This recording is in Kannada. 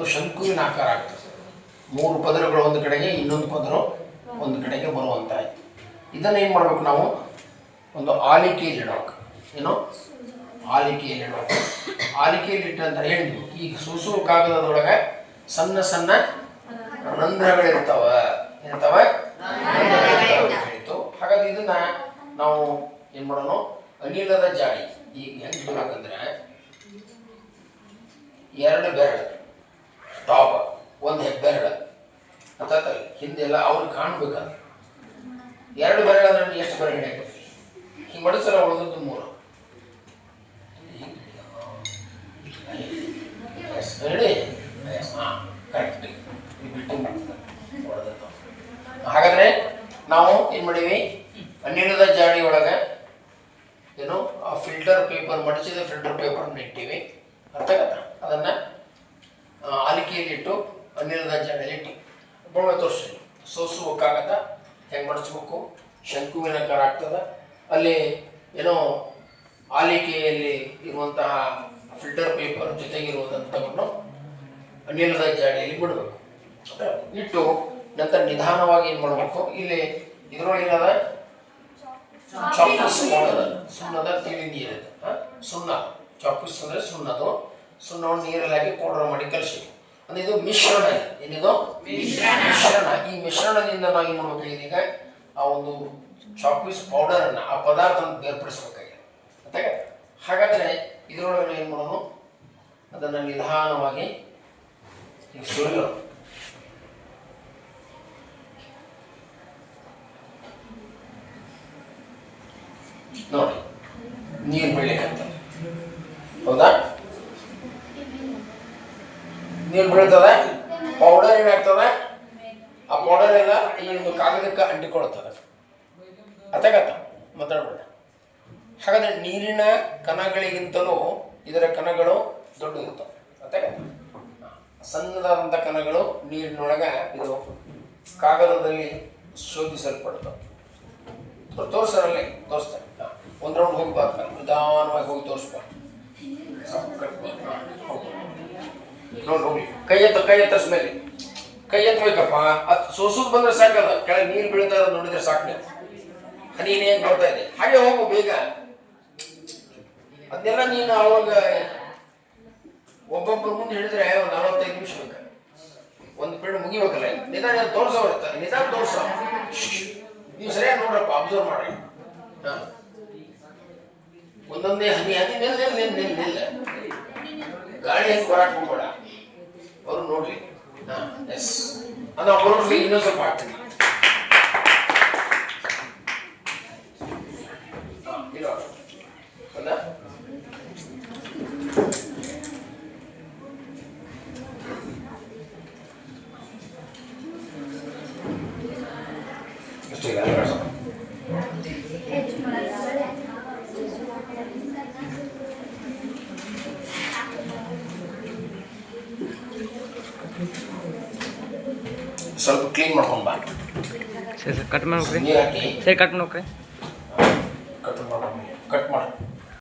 ಒಂದು ಶಂಕುವಿನ ಆಕಾರ ಆಗ್ತದೆ. 3 ಪದರಗಳು ಒಂದು ಕಡೆಗೆ, ಇನ್ನೊಂದು ಪದರು ಒಂದು ಕಡೆಗೆ ಬರುವಂಥ. ಇದನ್ನು ಏನು ಮಾಡ್ಬೇಕು ನಾವು? ಒಂದು ಆಲಿಕೆಯಲ್ಲಿ ಇಡಬೇಕು. ಏನು? ಆಲಿಕೆಯಲ್ಲಿ ಇಡಬೇಕು. ಆಲಿಕೆಯಲ್ಲಿ ಇಟ್ಟಂತ ಹೇಳಿದ್ವಿ. ಈಗ ಸೂಸು ಕಾಗದದೊಳಗೆ ಸಣ್ಣ ಸಣ್ಣ ರಂಧ್ರಗಳಿರ್ತಾವೆ. ಹೇಳಿತು. ಹಾಗಾಗಿ ಇದನ್ನ ನಾವು ಏನು ಮಾಡೋಣ? ಅನಿಲದ ಜಾಡಿ. ಈಗ ಹೆಂಗೆ ಇಡಬೇಕಂದ್ರೆ 2 ಬೆರಳು ಟಾಪ್, 1 ಹೆಬ್ಬೆರಳು ಅಥವಾ ಹಿಂದೆಲ್ಲ ಅವ್ರಿಗೆ ಕಾಣ್ಬೇಕಂದ್ರೆ 2 ಬೆರಳು ಅಂದ್ರೆ ಎಷ್ಟು ಬೆರಳು ಹಿಡಿಯಕ್ಕೆ? ಹಿಂಗೆ ಮಡಿಸಲ್ಲ, ಉಳಿದದ್ದು 3 ಹೇಳಿ. ಹಾಂ, ಕರೆಕ್ಟ್. ಹಾಗಾದರೆ ನಾವು ಏನು ಮಾಡೀವಿ? ಅನಿಲದ ಜಾಡಿ ಒಳಗೆ ಏನು ಆ ಫಿಲ್ಟರ್ ಪೇಪರ್, ಮಡಚಿದ ಫಿಲ್ಟರ್ ಪೇಪರ್ನ ಇಟ್ಟಿವಿ. ಅರ್ಥ ಆಗತ್ತಾ? ಅದನ್ನು ಆಲಿಕೆಯಲ್ಲಿಟ್ಟು ಅನಿಲದ ಜಾಡಿಯಲ್ಲಿ ಇಟ್ಟು ಬೊಮ್ಮೆ ತೋರಿಸ್ತೀವಿ. ಸೋಸುವ ಕಾಗದ ಹೆಂಗೆ ಮಡಚ್ಬೇಕು, ಶಂಕುವಿನ ಆಕಾರ ಆಗ್ತದೆ. ಅಲ್ಲಿ ಏನೋ ಆಲಿಕೆಯಲ್ಲಿ ಇರುವಂತಹ ಫಿಲ್ಟರ್ ಪೇಪರ್ ಜೊತೆಗಿರುವುದಂಥವನ್ನು ಅನಿಲದ ಜಾಡಿಯಲ್ಲಿ ಬಿಡಬೇಕು. ಇಟ್ಟು ನಂತರ ನಿಧಾನವಾಗಿ ಏನು ಮಾಡಬೇಕು? ಇಲ್ಲಿ ಇದರೊಳಗೆ ಏನದ? ಚಾಪಿಸ್ ಮಾಡೋದ, ಸುಣ್ಣದ ತಿಳಿ ನೀರಿದೆ. ಸುಣ್ಣ, ಚಾಪಿಸ್ ಅಂದರೆ ಸುಣ್ಣದು. ಸುಣ್ಣವನ್ನು ನೀರಲ್ಲಿ ಹಾಕಿ ಪೌಡರ್ ಮಾಡಿ ಕಲಿಸಿ. ಅಂದರೆ ಇದು ಮಿಶ್ರಣ. ಏನಿದು? ಮಿಶ್ರಣ. ಈ ಮಿಶ್ರಣದಿಂದ ನಾವು ಏನು ಮಾಡಬೇಕು? ಈಗ ಆ ಒಂದು ಚಾಪಿಸ್ ಪೌಡರನ್ನು, ಆ ಪದಾರ್ಥವನ್ನು ಬೇರ್ಪಡಿಸ್ಬೇಕಾಗಿದೆ. ಮತ್ತೆ ಹಾಗಾದರೆ ಇದರೊಳಗೆ ಏನು ಮಾಡೋದು? ಅದನ್ನು ನಿಧಾನವಾಗಿ ಈಗ ಸುರಿಯೋಣ. ನೋಡಿ, ನೀರು ಬೀಳಲಿಕ್ಕಂತ. ಹೌದಾ? ನೀರು ಬೀಳ್ತದೆ, ಪೌಡರ್ ಏನಾಗ್ತದೆ? ಆ ಪೌಡರ್ ಎಲ್ಲ ಈ ಒಂದು ಕಾಗದಕ್ಕೆ ಅಂಟಿಕೊಳ್ತದೆ. ಅರ್ಥಾಗತ್ತ? ಮಾತಾಡ್ಬೇಡ. ಹಾಗಾದ್ರೆ ನೀರಿನ ಕಣಗಳಿಗಿಂತಲೂ ಇದರ ಕಣಗಳು ದೊಡ್ಡ ಇರ್ತವೆ. ಅರ್ಥಾಗತ್ತ? ಸಣ್ಣದಾದಂಥ ಕಣಗಳು ನೀರಿನೊಳಗೆ ಇದು ಕಾಗದದಲ್ಲಿ ಶೋಧಿಸಲ್ಪಡ್ತವೆ. ತೋರಿಸೋರಲ್ಲಿ ತೋರಿಸ್ತಾರೆ. 1 ರೌಂಡ್ ಹೋಗ್ಬಾರ್ದು, ನಿಧಾನವಾಗಿ ಹೋಗಿ ತೋರಿಸ್ಬಾರ್ದು. ನೋಡಿ, ಕೈ ಎತ್ತರಿಸ್ಮೇಲೆ ಕೈ ಎತ್ತಬೇಕಪ್ಪ. ಅದು ಸೋಸೋದು ಬಂದರೆ ಸಾಕಲ್ಲ, ಕೆಳಗೆ ನೀರು ಬೀಳ್ತಾ ಇರೋದು ನೋಡಿದ್ರೆ ಸಾಕು. ಹನಿ ಹೇಗೆ ಬರ್ತಾ ಇದೆ, ಹಾಗೆ ಹೋಗು ಬೇಗ. ಅದನ್ನೆಲ್ಲ ನೀನು ಅವಾಗ ಒಬ್ಬೊಬ್ಬರು ಮುಂದೆ ಹಿಡಿದ್ರೆ ಒಂದು 45 ನಿಮಿಷ ಬೇಕು. ಒಂದು ಪೀರಿಯಡ್ ಮುಗಿಬೇಕಲ್ಲ. ನಿಧಾನ ತೋರಿಸೋರುತ್ತೆ, ನಿಧಾನ ತೋರಿಸೋ. ನೀವು ಸರಿಯಾಗಿ ನೋಡ್ರಪ್ಪ, ಅಬ್ಸರ್ವ್ ಮಾಡ್ರಿ. ಹಾಂ, ಒಂದೊಂದೇ ಹನಿ ಹನಿ ನಿಲ್ಲ. ಗಾಳಿ ಹೆಂಗೆ ಹೊರಕ್ಕೆ ಹೋಗ್ಬೇಡ. ಅವರು ನೋಡ್ರಿ. ಹಾಂ, ಎಸ್. ಅದು ಅವ್ರಿಗೆ ಇನ್ನೊಂದು ಸ್ವಲ್ಪ ಆಗ್ತೀನಿ. ಹೌದಾ? ಸ್ವಲ್ಪ ಕ್ಲೀನ್ ಮಾಡ್ಕೊಂಡು ಬಾ. ಸರಿ ಕಟ್ ಮಾಡ್ಬೇಕ್ರಿ. ಸರಿ ಕಟ್ ಮಾಡ್ಬೇಕ್ರಿ.